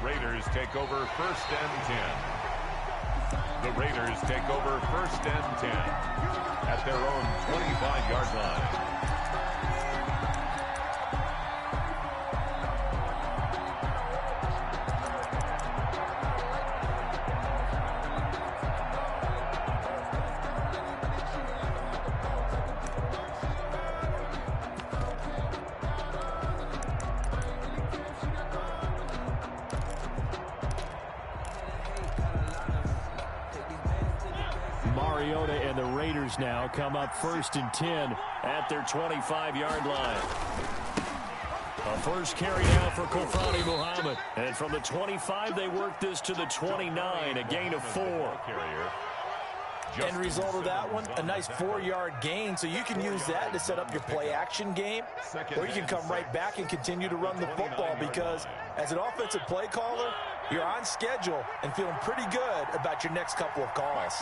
Raiders take over 1st and 10. The Raiders take over 1st and 10 at their own 25-yard line. And the Raiders now come up 1st and 10 at their 25-yard line. A first carry now for Kofani Muhammad. And from the 25, they work this to the 29, a gain of 4. End result of that one, a nice 4-yard gain, so you can use that to set up your play-action game, or you can come right back and continue to run the football because as an offensive play caller, you're on schedule and feeling pretty good about your next couple of calls.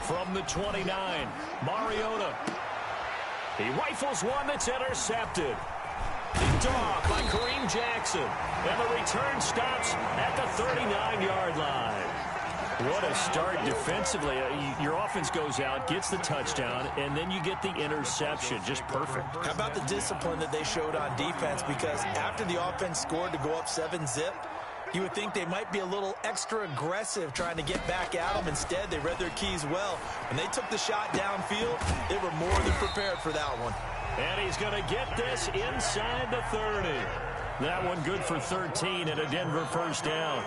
From the 29, Mariota. He rifles one that's intercepted. Dog by Kareem Jackson. And the return stops at the 39-yard line. What a start defensively. Your offense goes out, gets the touchdown, and then you get the interception. Just perfect. How about the discipline that they showed on defense? Because after the offense scored to go up 7-zip, you would think they might be a little extra aggressive trying to get back at them. Instead, they read their keys well. When they took the shot downfield, they were more than prepared for that one. And he's going to get this inside the 30. That one good for 13 and a Denver first down.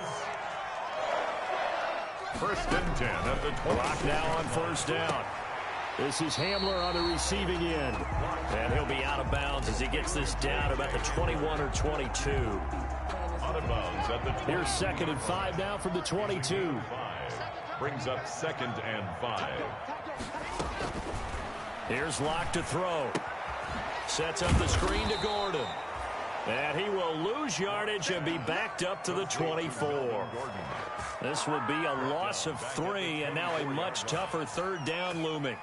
1st and 10 at the 20. Clock now on first down. This is Hamler on the receiving end. And he'll be out of bounds as he gets this down about the 21 or 22. Out of bounds at the 20. Here's 2nd and 5 now from the 22. Brings up 2nd and 5. Here's Locke to throw. Sets up the screen to Gordon. And he will lose yardage and be backed up to the 24. This will be a loss of 3 and now a much tougher 3rd down looming.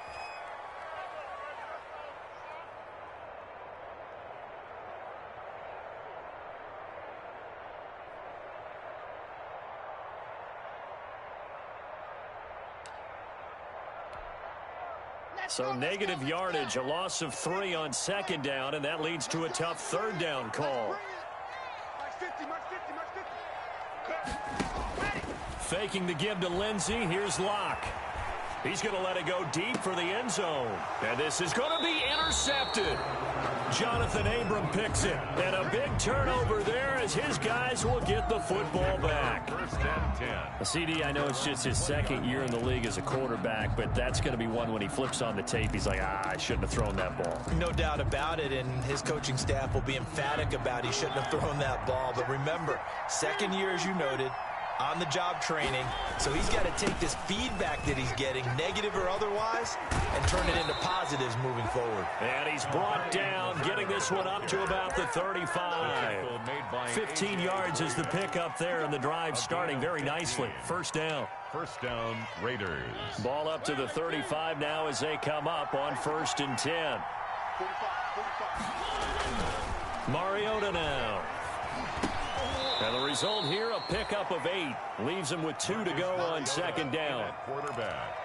So negative yardage, a loss of 3 on 2nd down, and that leads to a tough 3rd down call. Faking the give to Lindsey. Here's Locke. He's going to let it go deep for the end zone. And this is going to be intercepted. Jonathan Abram picks it. And a big turnover there as his guys will get the football back. 1st and 10. CD, I know it's just his 2nd year in the league as a quarterback, but that's going to be one when he flips on the tape. He's like, I shouldn't have thrown that ball. No doubt about it, and his coaching staff will be emphatic about he shouldn't have thrown that ball. But remember, 2nd year, as you noted, on-the-job training, so he's got to take this feedback that he's getting, negative or otherwise, and turn it into positives moving forward. And he's brought down, getting this one up to about the 35. 15 yards is the pickup there, and the drive starting very nicely. First down. First down, Raiders. Ball up to the 35 now as they come up on 1st and 10. Mariota now. And the result here, a pickup of 8. Leaves him with 2 to go on 2nd down. Quarterback.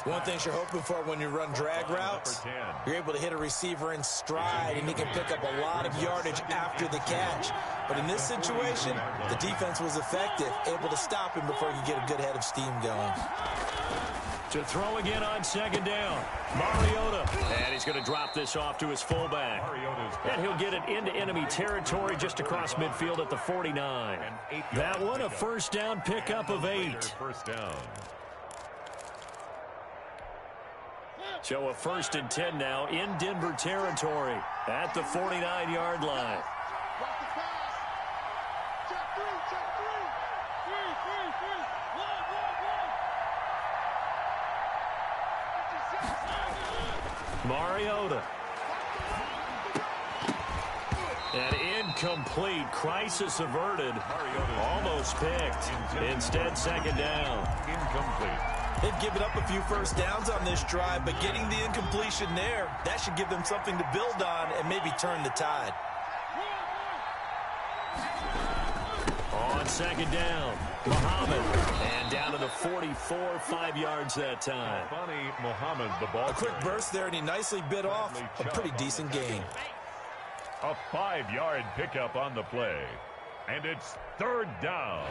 One thing you're hoping for when you run drag routes, you're able to hit a receiver in stride, and he can pick up a lot of yardage after the catch. But in this situation, the defense was effective, able to stop him before he could get a good head of steam going. To throw again on 2nd down, Mariota. And he's going to drop this off to his fullback. And he'll get it into enemy territory just across midfield at the 49. That one, a first down pickup of 8. First down. So a 1st and 10 now in Denver territory at the 49-yard line. Mariota. And incomplete. Crisis averted. Almost picked. Instead, 2nd down. Incomplete. They've given up a few first downs on this drive, but getting the incompletion there, that should give them something to build on and maybe turn the tide. On second down, Muhammad. And down to the 44, 5 yards that time. Funny Muhammad, the ball. A quick burst there, and he nicely bit off a pretty decent gain. A 5-yard pickup on the play. And it's third down.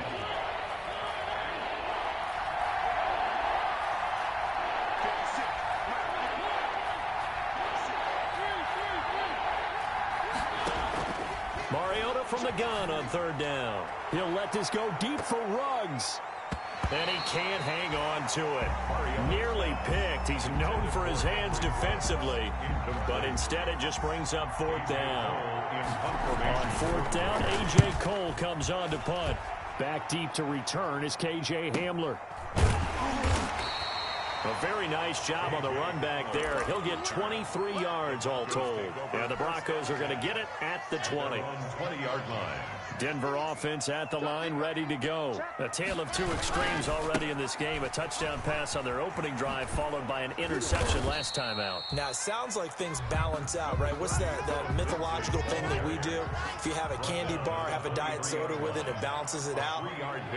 Mariota from the gun on third down. He'll let this go deep for Ruggs. And he can't hang on to it. Nearly picked. He's known for his hands defensively. But instead it just brings up fourth down. On fourth down, A.J. Cole comes on to punt. Back deep to return is K.J. Hamler. A very nice job on the run back there. He'll get 23 yards all told. And the Broncos are going to get it at the 20. 20-yard line. Denver offense at the line, ready to go. A tale of two extremes already in this game. A touchdown pass on their opening drive, followed by an interception last time out. Now, it sounds like things balance out, right? What's that mythological thing that we do? If you have a candy bar, have a diet soda with it, it balances it out.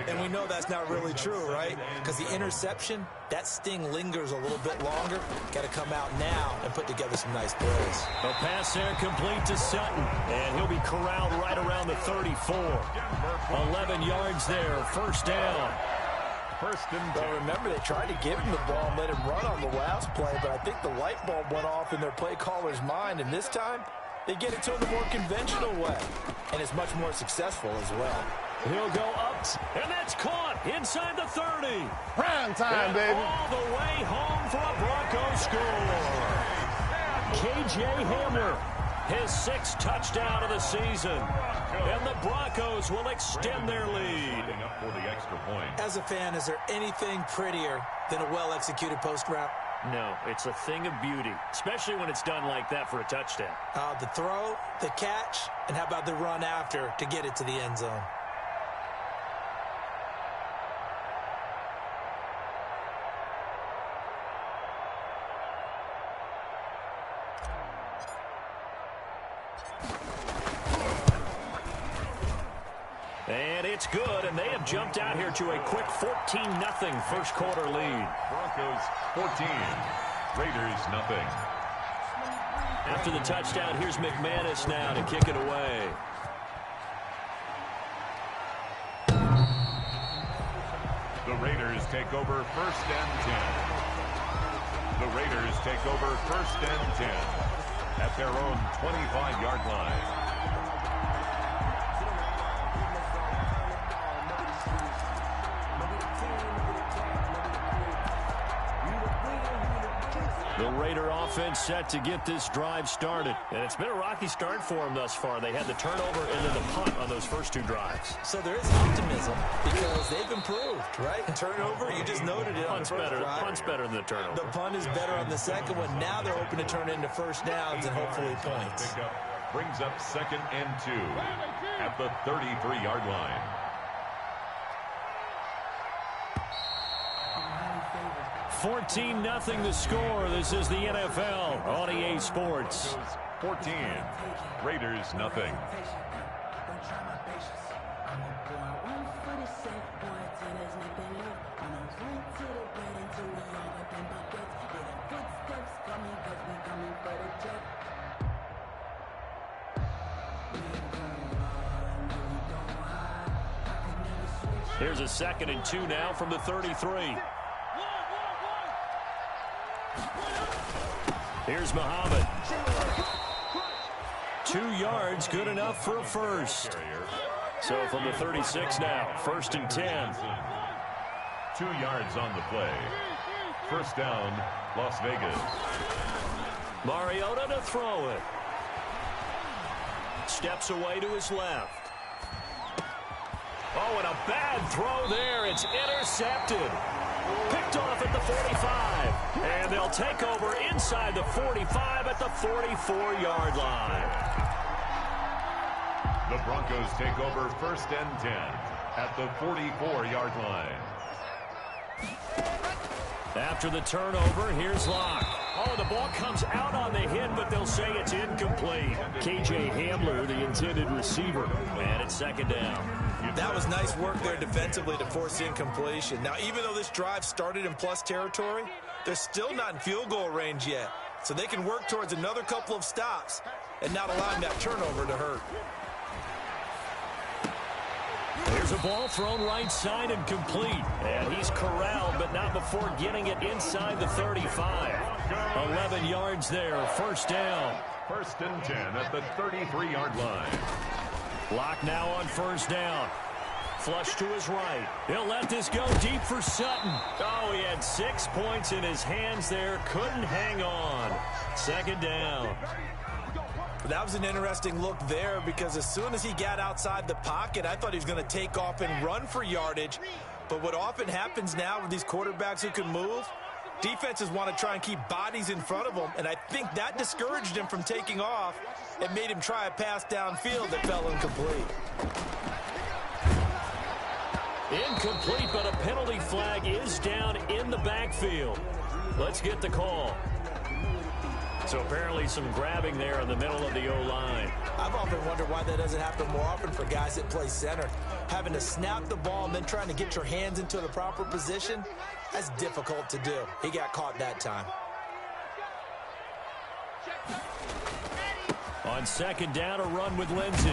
And we know that's not really true, right? Because the interception, that sting lingers a little bit longer. Got to come out now and put together some nice plays. A pass there complete to Sutton. And he'll be corralled right around the 34. 11 yards there, first down. First and 10. Well, remember, they tried to give him the ball and let him run on the last play, but I think the light bulb went off in their play caller's mind, and this time, they get it to him the more conventional way, and it's much more successful as well. He'll go up, and that's caught inside the 30. Prime time, and baby. All the way home for a Broncos score. K.J. Hamler, his 6th touchdown of the season. And the Broncos will extend their lead. Up for the extra point. As a fan, is there anything prettier than a well-executed post route? No, it's a thing of beauty, especially when it's done like that for a touchdown. The throw, the catch, and how about the run after to get it to the end zone? And it's good, and they have jumped out here to a quick 14-0 first quarter lead. Broncos 14, Raiders nothing. After the touchdown, here's McManus now to kick it away. The Raiders take over first and 10. The Raiders take over first and 10 at their own 25-yard line. The Raider offense set to get this drive started. And it's been a rocky start for them thus far. They had the turnover and then the punt on those first 2 drives. So there is optimism because they've improved, right? Turnover, you just noted it on the first drive. Punt's better than the turnover. The punt is better on the second one. Now they're hoping to turn into first downs and hopefully points. Brings up second and 2 at the 33-yard line. $14-0 the score. This is the NFL on EA Sports. 14, Raiders nothing. Here's a 2nd and 2 now from the 33. Here's Muhammad. 2 yards, good enough for a first. So from the 36 now, 1st and 10. 2 yards on the play. First down, Las Vegas. Mariota to throw it. Steps away to his left. Oh, and a bad throw there. It's intercepted. Picked off at the 45. And they'll take over inside the 45 at the 44-yard line. The Broncos take over first and 10 at the 44-yard line. After the turnover, here's Locke. Oh, the ball comes out on the hit, but they'll say it's incomplete. K.J. Hamler, the intended receiver. And it's second down. That was nice work there defensively to force incompletion. Now, even though this drive started in plus territory, they're still not in field goal range yet. So they can work towards another couple of stops and not allowing that turnover to hurt. There's a ball thrown right side and complete. And he's corralled, but not before getting it inside the 35. 11 yards there, first down. First and 10 at the 33-yard line. Locke now on first down. Flush to his right. He'll let this go deep for Sutton. Oh, he had 6 points in his hands there. Couldn't hang on. Second down. That was an interesting look there because as soon as he got outside the pocket, I thought he was going to take off and run for yardage. But what often happens now with these quarterbacks who can move, defenses want to try and keep bodies in front of them, and I think that discouraged him from taking off and made him try a pass downfield that fell incomplete. Incomplete, but a penalty flag is down in the backfield. Let's get the call. So apparently some grabbing there in the middle of the O-line. I've often wondered why that doesn't happen more often for guys that play center. Having to snap the ball and then trying to get your hands into the proper position, that's difficult to do. He got caught that time. On second down, a run with Lindsey.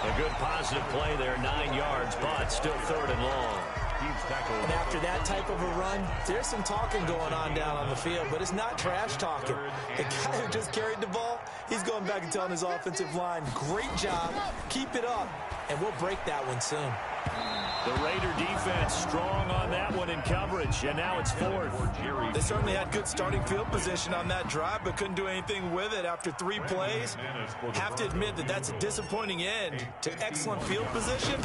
A good positive play there, 9 yards, but still third and long. And after that type of a run, there's some talking going on down on the field, but it's not trash talking. The guy who just carried the ball, he's going back and telling his offensive line, great job, keep it up, and we'll break that one soon. The Raider defense strong on that one in coverage, and now it's fourth. They certainly had good starting field position on that drive, but couldn't do anything with it after 3 plays. Have to admit that that's a disappointing end to excellent field position.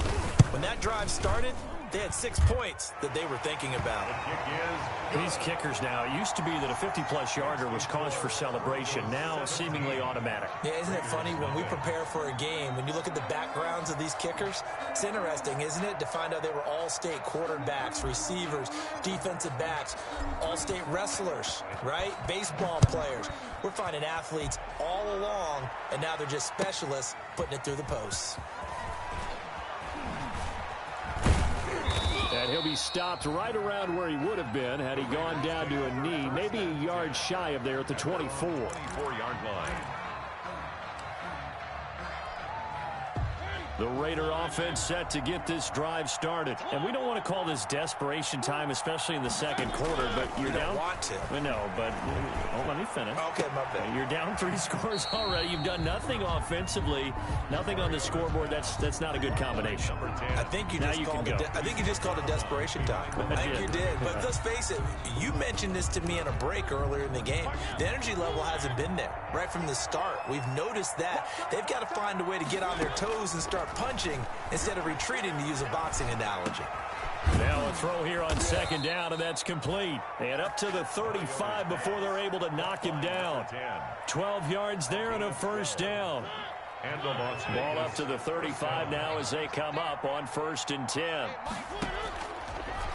When that drive started, they had 6 points that they were thinking about. These kickers now, it used to be that a 50-plus yarder was cause for celebration. Now seemingly automatic. Yeah, isn't it funny when we prepare for a game, when you look at the backgrounds of these kickers, it's interesting, isn't it, to find out they were all-state quarterbacks, receivers, defensive backs, all-state wrestlers, right? Baseball players. We're finding athletes all along, and now they're just specialists putting it through the posts. And he'll be stopped right around where he would have been had he gone down to a knee, maybe a yard shy of there at the 24. 24-yard line. The Raider offense set to get this drive started. And we don't want to call this desperation time, especially in the second quarter, but you're down. Want to. No, but let me finish. Okay, my bad. You're down 3 scores already. You've done nothing offensively, nothing on the scoreboard. That's not a good combination. I think you just called it desperation time. I think you did. But let's face it, you mentioned this to me in a break earlier in the game. The energy level hasn't been there right from the start. We've noticed that. They've got to find a way to get on their toes and start punching instead of retreating, to use a boxing analogy. Now a throw here on second down, and that's complete. And up to the 35 before they're able to knock him down. 12 yards there and a first down. And the ball up to the 35 now as they come up on 1st and 10.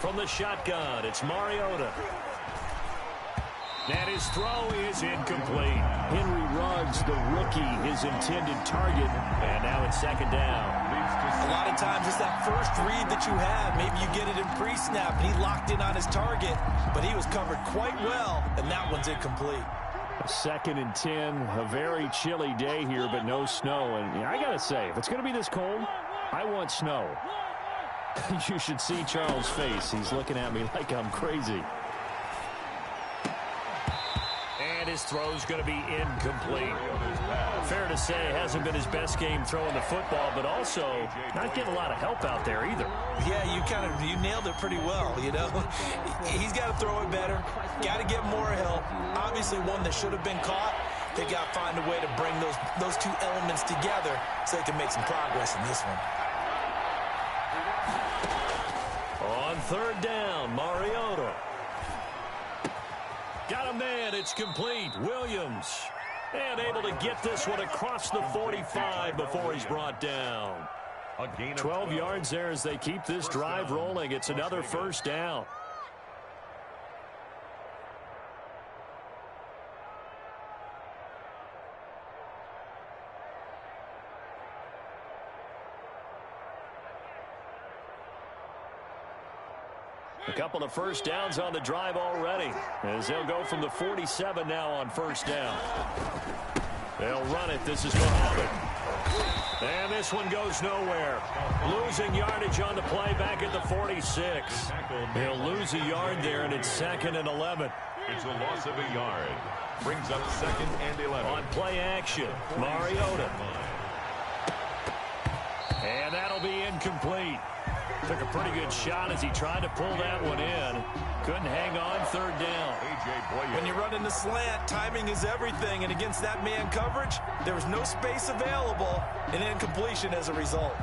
From the shotgun, it's Mariota. And his throw is incomplete. Henry Ruggs, the rookie, his intended target. And now it's second down. A lot of times it's that first read that you have. Maybe you get it in pre-snap, and he locked in on his target, but he was covered quite well, and that one's incomplete. 2nd and 10, a very chilly day here, but no snow. And I got to say, if it's going to be this cold, I want snow. You should see Charles' face. He's looking at me like I'm crazy. And his throw's going to be incomplete. Fair to say, hasn't been his best game throwing the football, but also not getting a lot of help out there either. Yeah, you nailed it pretty well, you know. He's got to throw it better, got to get more help. Obviously one that should have been caught. They got to find a way to bring those two elements together so they can make some progress in this one. On 3rd down, Mariota. Got a man, it's complete. Williams. And able to get this one across the 45 before he's brought down. 12 yards there as they keep this drive rolling. It's another first down. A couple of first downs on the drive already, as they'll go from the 47 now on first down. They'll run it. This is Muhammad. And this one goes nowhere. Losing yardage on the play back at the 46. They'll lose a yard there, and it's 2nd and 11. It's a loss of a yard. Brings up 2nd and 11. On play action, Mariota. And that'll be incomplete. Took a pretty good shot as he tried to pull that one in. Couldn't hang on 3rd down. When you run in the slant, timing is everything. And against that man coverage, there was no space available. An incompletion as a result.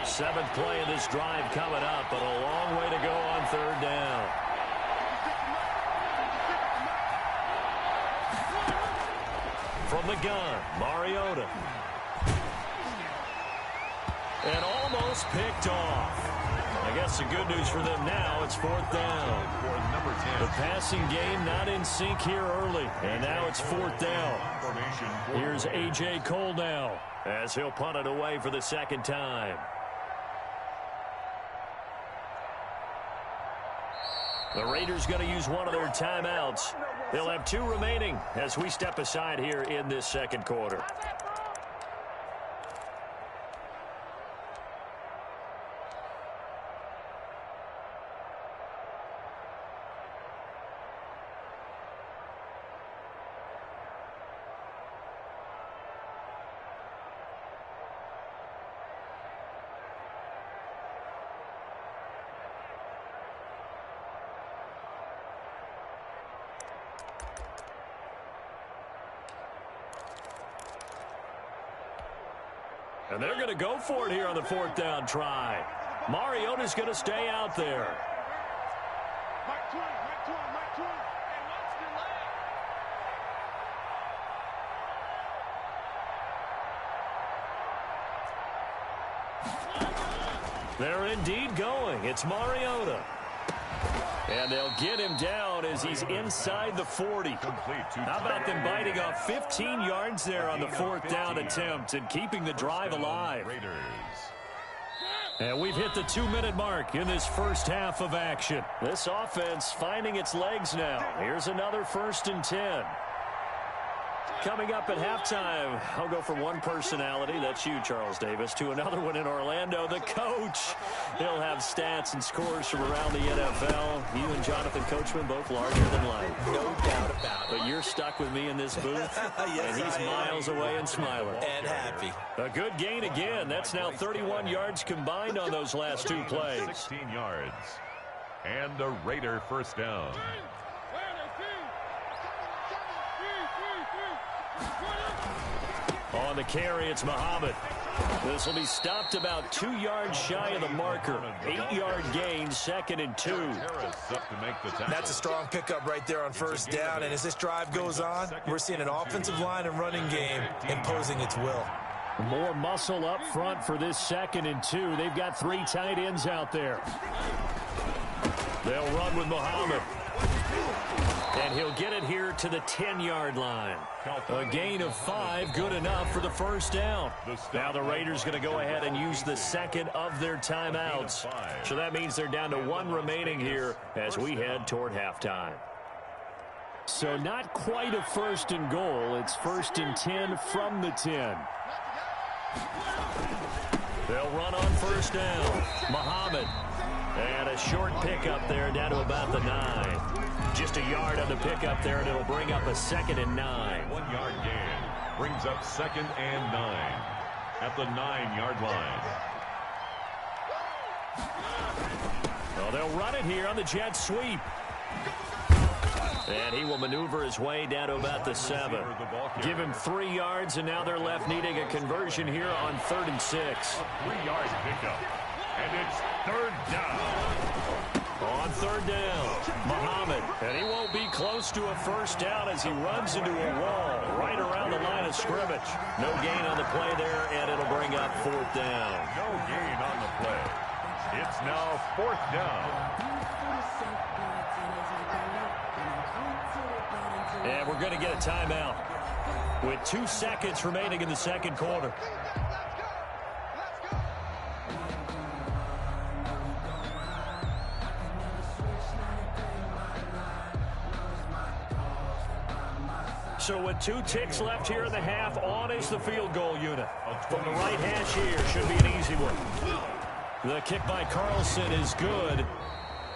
Seventh play of this drive coming up, but a long way to go on 3rd down. From the gun, Mariota. And almost picked off. I guess the good news for them now, it's 4th down. The passing game not in sync here early, and now it's 4th down. Here's A.J. Cole now, as he'll punt it away for the 2nd time. The Raiders going to use one of their timeouts. They'll have 2 remaining as we step aside here in this 2nd quarter. And they're going to go for it here on the 4th down try. Mariota's going to stay out there. They're indeed going. It's Mariota. And they'll get him down as he's inside the 40. How about them biting off 15 yards there on the 4th down attempt and keeping the drive alive? And we've hit the 2-minute mark in this first half of action. This offense finding its legs now. Here's another 1st and 10. Coming up at halftime, I'll go from one personality, that's you, Charles Davis, to another one in Orlando, the coach. He'll have stats and scores from around the NFL. You and Jonathan Coachman both larger than life. No doubt about it. But you're stuck with me in this booth, yes, and he's miles away and smiling. And happy. A good gain again. That's now 31 yards combined on those last 2 plays. 16 yards. And a Raider 1st down. On the carry, it's Muhammad. This will be stopped about 2 yards shy of the marker. 8-yard gain, 2nd and 2. That's a strong pickup right there on 1st down. And as this drive goes on, we're seeing an offensive line and running game imposing its will. More muscle up front for this 2nd and 2. They've got 3 tight ends out there. They'll run with Muhammad. And he'll get it here to the 10-yard line. A gain of 5, good enough for the 1st down. Now the Raiders going to go ahead and use the 2nd of their timeouts. So that means they're down to 1 remaining here as we head toward halftime. So not quite a 1st and goal. It's 1st and 10 from the 10. They'll run on 1st down. Muhammad. And a short pickup there down to about the 9. Just a yard on the pickup there, and it'll bring up a 2nd and 9. 1-yard gain brings up 2nd and 9 at the 9-yard line. Well, they'll run it here on the jet sweep. And he will maneuver his way down to about the 7. Give him 3 yards, and now they're left needing a conversion here on 3rd and 6. 3-yard pickup, and it's 3rd down. On 3rd down, Muhammad. And he won't be close to a 1st down as he runs into a wall right around the line of scrimmage. No gain on the play there, and it'll bring up 4th down. No gain on the play. It's now 4th down. And we're going to get a timeout. with 2 seconds remaining in the second quarter. So with 2 ticks left here in the half, on is the field goal unit. From the right hash here, should be an easy one. The kick by Carlson is good.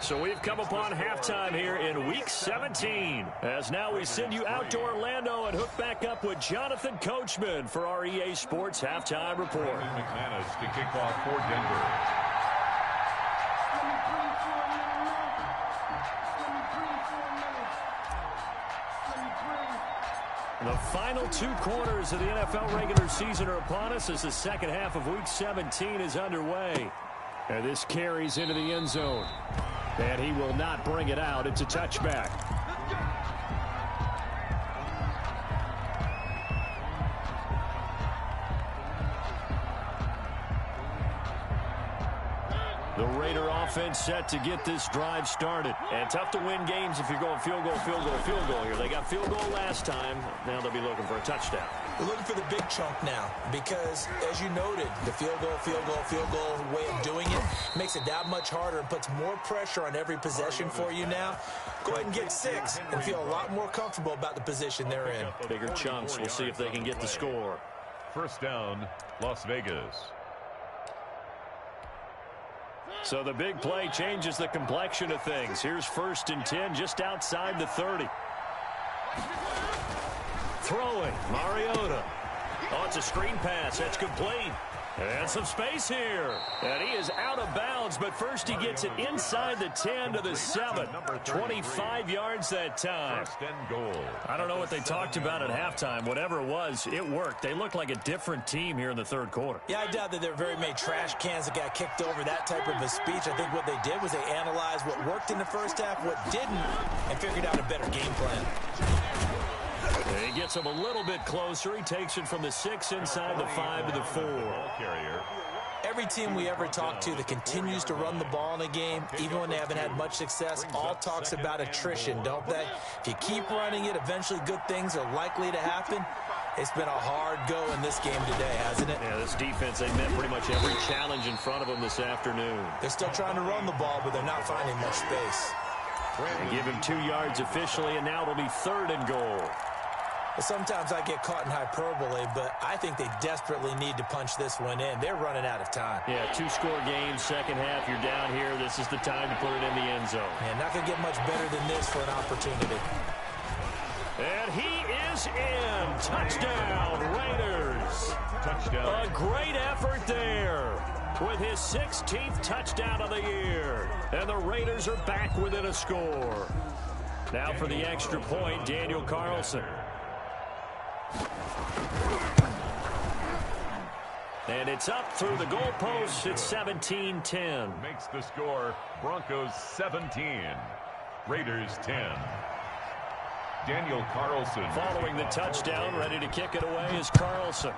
So we've come upon halftime here in Week 17. As now we send you out to Orlando and hook back up with Jonathan Coachman for our EA Sports Halftime Report. McManus to kick off for Denver. The final 2 quarters of the NFL regular season are upon us as the second half of Week 17 is underway. And this carries into the end zone. And he will not bring it out. It's a touchback. The Raider offense set to get this drive started. And tough to win games if you're going field goal, field goal, field goal here. They got field goal last time. Now they'll be looking for a touchdown. We're looking for the big chunk now because, as you noted, the field goal way of doing it makes it that much harder and puts more pressure on every possession for you now. Go ahead and get 6 and feel a lot more comfortable about the position they're in. Bigger chunks. We'll see if they can get the score. First down, Las Vegas. So the big play changes the complexion of things. Here's 1st and 10 just outside the 30. Throwing, Mariota. Oh, it's a screen pass. That's complete. And some space here. And he is out of bounds, but first he gets it inside the 10 to the 7. 25 yards that time. First and goal. I don't know what they talked about at halftime. Whatever it was, it worked. They look like a different team here in the third quarter. Yeah, I doubt that there were very many trash cans that got kicked over, that type of a speech. I think what they did was they analyzed what worked in the first half, what didn't, and figured out a better game plan. He gets him a little bit closer. He takes it from the 6 inside the 5 to the 4. Every team we ever talk to that continues to run the ball in a game, even when they haven't had much success, all talks about attrition, don't they? If you keep running it, eventually good things are likely to happen. It's been a hard go in this game today, hasn't it? Yeah, this defense, they met pretty much every challenge in front of them this afternoon. They're still trying to run the ball, but they're not finding much space. They give him 2 yards officially, and now it'll be 3rd and goal. Sometimes I get caught in hyperbole, but I think they desperately need to punch this one in. They're running out of time. Yeah, 2-score game, second half. You're down here. This is the time to put it in the end zone. Yeah, not going to get much better than this for an opportunity. And he is in. Touchdown, Raiders. Touchdown. A great effort there with his 16th touchdown of the year. And the Raiders are back within a score. Now for the extra point, Daniel Carlson. And it's up through the goalposts. It's 17-10. Makes the score Broncos 17, Raiders 10. Daniel Carlson. Following the touchdown, ready to kick it away is Carlson.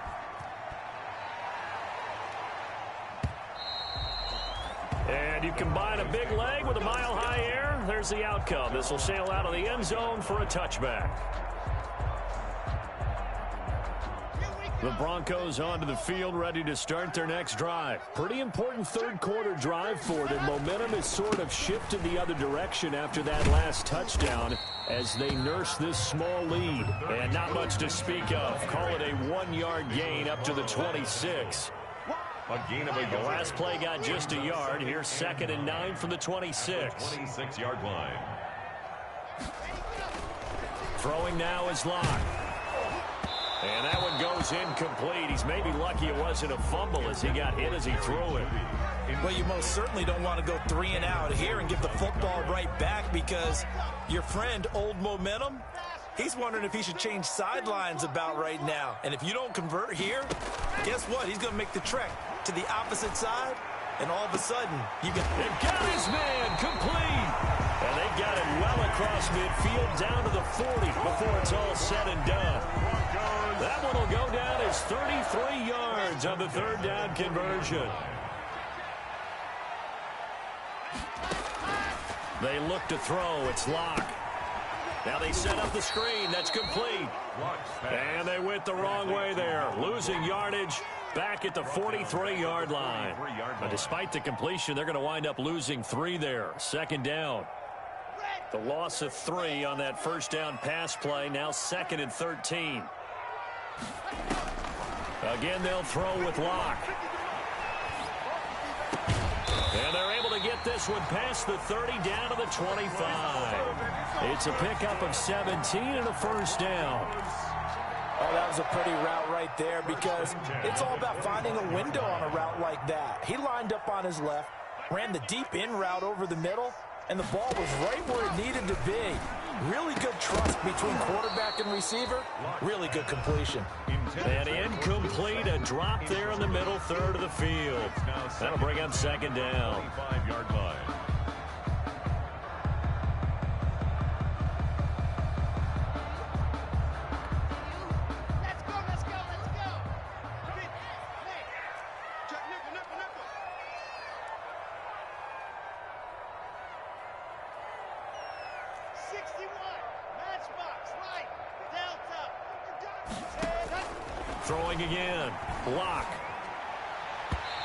And you combine a big leg with a mile-high air. There's the outcome. This will sail out of the end zone for a touchback. The Broncos onto the field, ready to start their next drive. Pretty important third quarter drive for them. Momentum has sort of shifted the other direction after that last touchdown as they nurse this small lead. And not much to speak of. Call it a 1-yard gain up to the 26. A gain of a yard. The last play got just a yard. Here's 2nd and 9 from the 26. 26-yard line. Throwing now is Locke. And that one goes incomplete. He's maybe lucky it wasn't a fumble as he got hit as he threw it. Well, you most certainly don't want to go 3 and out here and give the football right back because your friend, Old Momentum, he's wondering if he should change sidelines about right now. And if you don't convert here, guess what? He's going to make the trek to the opposite side, and all of a sudden, you can... They got his man complete. And they got it well across midfield down to the 40 before it's all said and done. That one will go down as 33 yards on the 3rd down conversion. They look to throw. It's Locke. Now they set up the screen. That's complete. And they went the wrong way there, losing yardage back at the 43-yard line. But despite the completion, they're going to wind up losing 3 there. Second down. The loss of 3 on that first down pass play. Now 2nd and 13. Again, they'll throw with Locke. And they're able to get this one past the 30 down to the 25. It's a pickup of 17 and a first down. Oh, that was a pretty route right there because it's all about finding a window on a route like that. He lined up on his left, ran the deep in route over the middle, and the ball was right where it needed to be. Really good trust between quarterback and receiver. Really good completion. And incomplete, a drop there in the middle third of the field. That'll bring up second down. 25-yard line. Throwing again. Locke.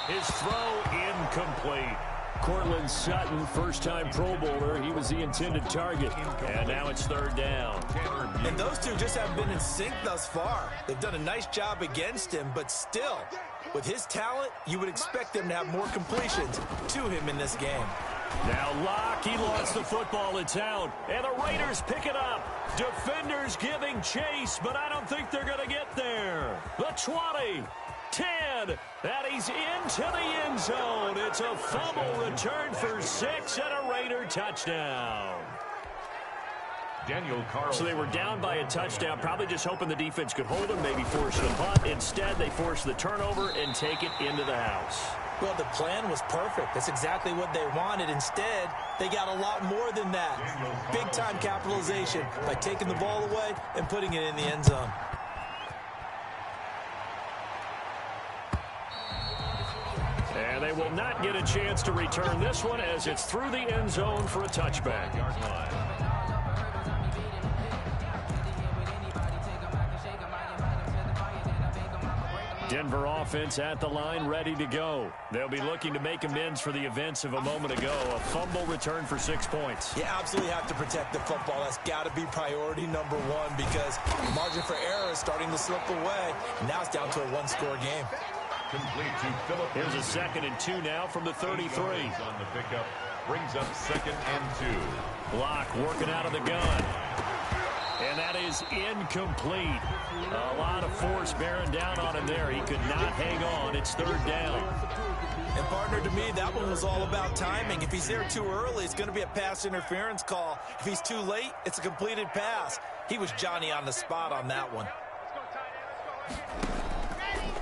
His throw incomplete. Cortland Sutton, first-time Pro Bowler. He was the intended target. And now it's third down. And those two just haven't been in sync thus far. They've done a nice job against him, but still, with his talent, you would expect them to have more completions to him in this game. Now Locke, he lost the football. It's out. And the Raiders pick it up. Defenders giving chase, but I don't think they're going to get there. The 20, 10, and he's into the end zone. It's a fumble return for 6 and a Raider touchdown. Daniel Carlson. So they were down by a touchdown, probably just hoping the defense could hold them, maybe force the punt. Instead, they force the turnover and take it into the house. Well, the plan was perfect. That's exactly what they wanted. Instead, they got a lot more than that. Big-time capitalization by taking the ball away and putting it in the end zone. And they will not get a chance to return this one as it's through the end zone for a touchback. Denver offense at the line, ready to go. They'll be looking to make amends for the events of a moment ago. A fumble return for 6 points. You absolutely have to protect the football. That's got to be priority number one because the margin for error is starting to slip away. Now it's down to a one-score game. Complete to Phillip. Here's a 2nd and 2 now from the 33. On the pickup, brings up 2nd and 2. Locke working out of the gun. And that is incomplete. A lot of force bearing down on him there. He could not hang on. It's third down. And, partner, to me, that one was all about timing. If he's there too early, it's going to be a pass interference call. If he's too late, it's a completed pass. He was Johnny on the spot on that one.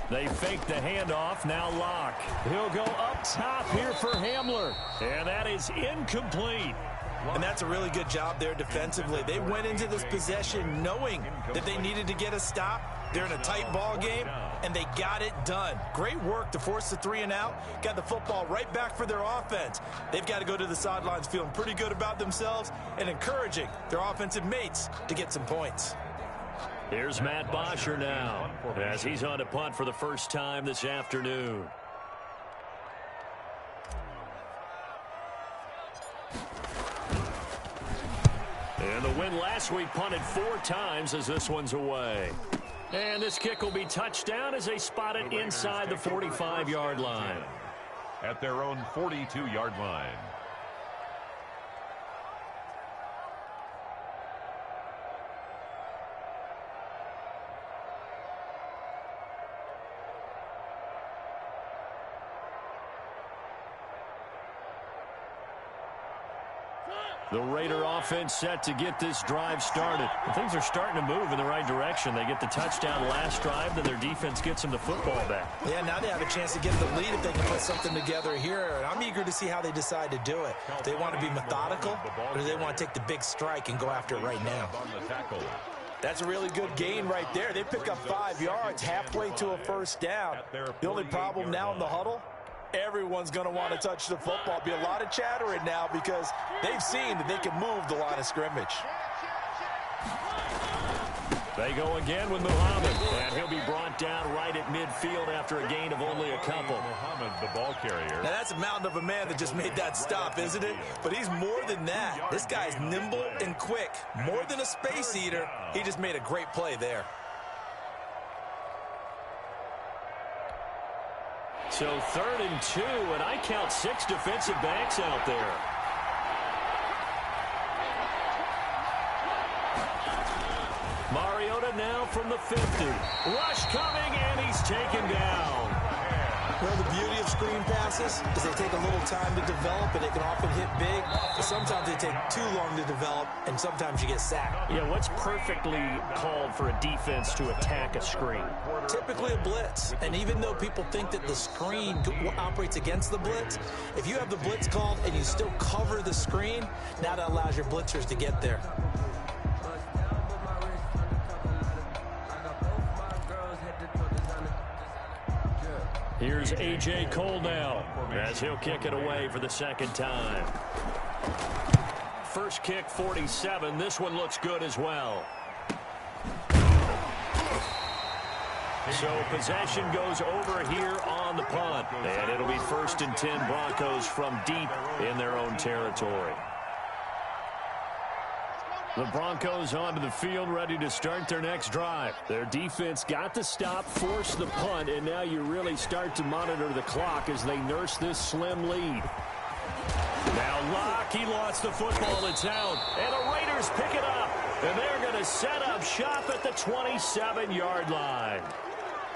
They fake the handoff. Now Locke. He'll go up top here for Hamler. And that is incomplete. And that's a really good job there defensively. They went into this possession knowing that they needed to get a stop. They're in a tight ball game, and they got it done. Great work to force the 3 and out. Got the football right back for their offense. They've got to go to the sidelines feeling pretty good about themselves and encouraging their offensive mates to get some points. Here's Matt Bosher now as he's on to punt for the first time this afternoon. And the win last week punted 4 times as this one's away. And this kick will be touchdown as they spot it inside the 45-yard line. At their own 42-yard line. The Raider offense set to get this drive started. And things are starting to move in the right direction. They get the touchdown last drive, then their defense gets them the football back. Yeah, now they have a chance to get the lead if they can put something together here. And I'm eager to see how they decide to do it. Do they want to be methodical, or do they want to take the big strike and go after it right now? That's a really good gain right there. They pick up 5 yards halfway to a first down. The only problem now in the huddle, everyone's going to want to touch the football. Be a lot of chattering now because they've seen that they can move the line of scrimmage. They go again with Muhammad, and he'll be brought down right at midfield after a gain of only a couple. Muhammad, the ball carrier. Now, that's a mountain of a man that just made that stop, isn't it? But he's more than that. This guy's nimble and quick. More than a space eater, he just made a great play there. So 3rd and 2, and I count 6 defensive backs out there. Mariota now from the 50. Rush coming, and he's taken down. Well, the beauty of screen passes is they take a little time to develop, and they can often hit big. But sometimes they take too long to develop, and sometimes you get sacked. Yeah, what's perfectly called for a defense to attack a screen? Typically a blitz. And even though people think that the screen operates against the blitz, if you have the blitz called and you still cover the screen, now that allows your blitzers to get there. Here's A.J. Cole now, as he'll kick it away for the second time. First kick, 47. This one looks good as well. So possession goes over here on the punt. And it'll be 1st and 10 Broncos from deep in their own territory. The Broncos onto the field, ready to start their next drive. Their defense got the stop, forced the punt, and now you really start to monitor the clock as they nurse this slim lead. Now Locke, he lost the football, it's out, and the Raiders pick it up, and they're going to set up shop at the 27-yard line.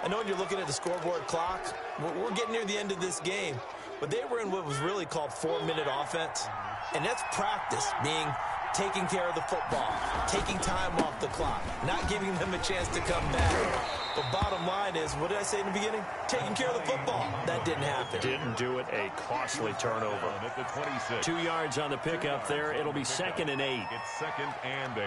I know when you're looking at the scoreboard clock, we're getting near the end of this game, but they were in what was really called 4-minute offense, and that's practice, being taking care of the football, taking time off the clock, not giving them a chance to come back. But bottom line is, what did I say in the beginning? Taking care of the football. That didn't happen. Didn't do it. A costly turnover. At the 26. 2 yards on the pickup there. It'll be 2nd and 8. It's 2nd and 8.